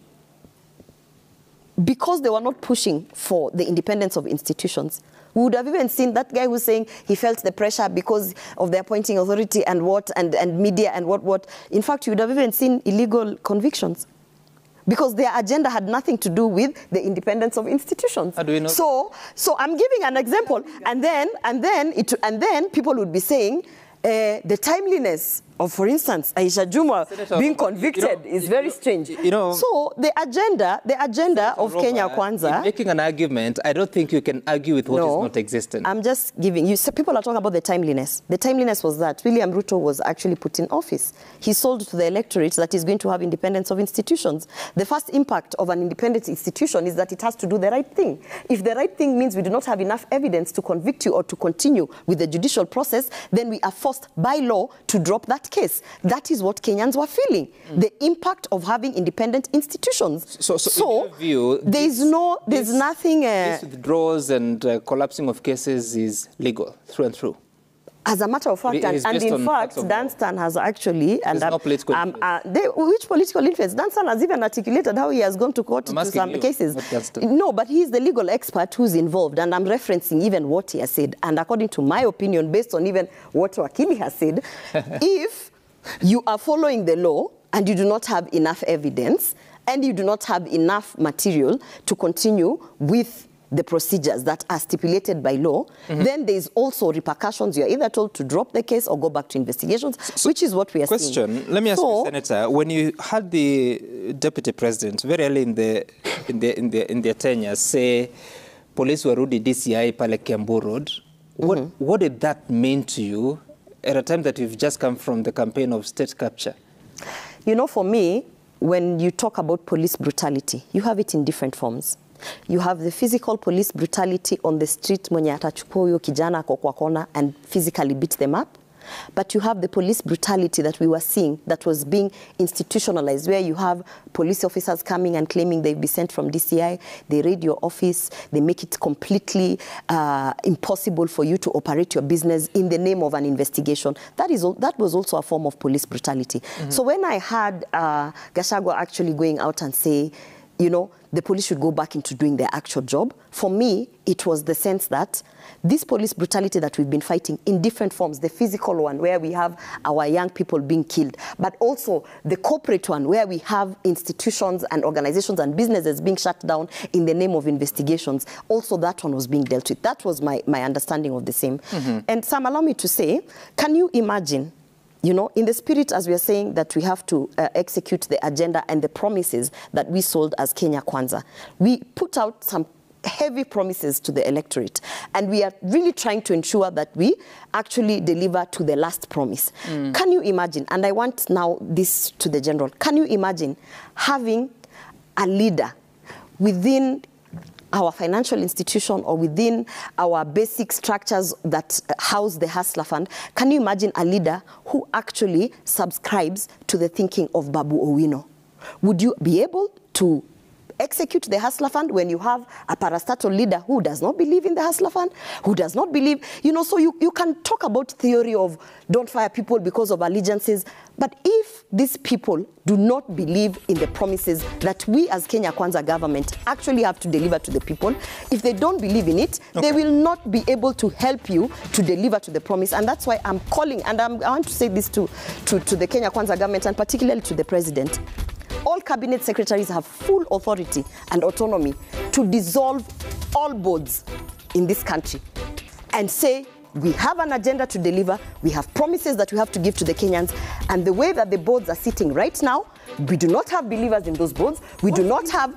because they were not pushing for the independence of institutions, we would have even seen that guy who's saying he felt the pressure because of the appointing authority and what, and media and what. In fact, you would have even seen illegal convictions, because their agenda had nothing to do with the independence of institutions. How do we know? So I'm giving an example, and then people would be saying the timeliness of, for instance, Aisha Juma being convicted is very strange. So the agenda of Kenya Kwanza. In making an argument, I don't think you can argue with what is not existent. I'm just giving you. So people are talking about the timeliness. The timeliness was that William Ruto was actually put in office. He sold to the electorate that he's going to have independence of institutions. The first impact of an independent institution is that it has to do the right thing. If the right thing means we do not have enough evidence to convict you or to continue with the judicial process, then we are forced by law to drop that case. That is what Kenyans were feeling, the impact of having independent institutions. So in your view, there's nothing... This withdrawals and collapsing of cases is legal through and through. As a matter of fact, and in fact, Danstan has actually... no political influence. Which political influence? Danstan has even articulated how he has gone to court to some cases. No, but he's the legal expert who's involved, and I'm referencing even what he has said. And according to my opinion, based on even what Wakili has said, if you are following the law and you do not have enough evidence and you do not have enough material to continue with the procedures that are stipulated by law, then there is also repercussions. You're either told to drop the case or go back to investigations, which is what we are seeing. Let me ask you, Senator, when you had the deputy president very early in their tenure say police were rudi DCI pale Kiambu Road, what did that mean to you at a time that you've just come from the campaign of state capture? You know, for me, when you talk about police brutality, you have it in different forms. You have the physical police brutality on the street, mwenye atachukua huyo kijana kwa kona and physically beat them up. But you have the police brutality that we were seeing that was being institutionalized, where you have police officers coming and claiming they've been sent from DCI, they raid your office, they make it completely impossible for you to operate your business in the name of an investigation. That was also a form of police brutality. So when I had Gachagua actually going out and say, you know, the police should go back into doing their actual job. For me, it was the sense that this police brutality that we've been fighting in different forms, the physical one where we have our young people being killed, but also the corporate one where we have institutions and organizations and businesses being shut down in the name of investigations, also that one was being dealt with. That was my understanding of the same. And Sam, allow me to say, can you imagine, you know, in the spirit, as we are saying, that we have to execute the agenda and the promises that we sold as Kenya Kwanza, we put out some heavy promises to the electorate, and we are really trying to ensure that we actually deliver to the last promise. Can you imagine, and I want now this to the general, can you imagine having a leader within our financial institution or within our basic structures that house the Hustler Fund? Can you imagine a leader who actually subscribes to the thinking of Babu Owino? Would you be able to execute the Hustler Fund when you have a parastatal leader who does not believe in the Hustler Fund, who does not believe, you know, so you can talk about theory of don't fire people because of allegiances, but if these people do not believe in the promises that we as Kenya Kwanza government actually have to deliver to the people, if they don't believe in it, they will not be able to help you to deliver to the promise. And that's why I'm calling, and I want to say this to the Kenya Kwanza government, and particularly to the president. All cabinet secretaries have full authority and autonomy to dissolve all boards in this country and say, we have an agenda to deliver, we have promises that we have to give to the Kenyans, and the way that the boards are sitting right now, we do not have believers in those boards. We do not have,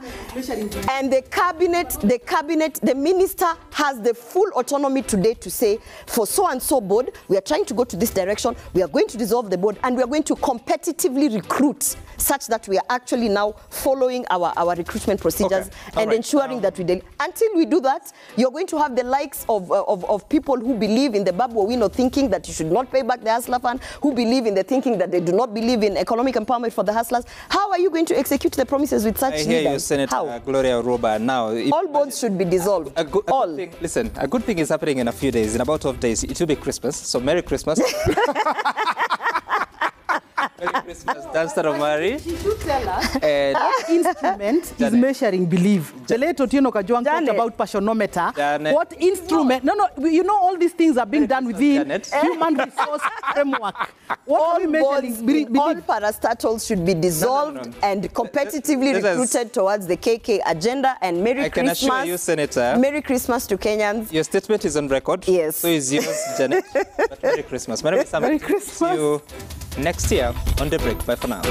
and the cabinet, the minister has the full autonomy today to say, for so and so board, we are trying to go to this direction, we are going to dissolve the board, and we are going to competitively recruit such that we are actually now following our recruitment procedures and ensuring that we deliver. Until we do that, you're going to have the likes of people who believe in the Babu Owino thinking that you should not pay back the Hustler Fund, who believe in the thinking that they do not believe in economic empowerment for the hustlers. How are you going to execute the promises with such leaders? I hear you, Senator Gloria Roba. Now, all boards should be dissolved. All. Listen, a good thing is happening in a few days. In about 12 days, it will be Christmas. So Merry Christmas. Merry Christmas, Dan Staromari. She should tell us what instrument is measuring belief. The late Otieno Kajwang talked about passionometer. What instrument? No, you know all these things are being done within human resource framework. What are we measuring belief? All parastatals should be dissolved and competitively recruited towards the KK agenda. And Merry Christmas. I can assure you, Senator. Merry Christmas to Kenyans. Your statement is on record. Yes. So is yours, Janet. But Merry Christmas. Merry Christmas. Merry Christmas. See you next year on Daybreak. Bye for now.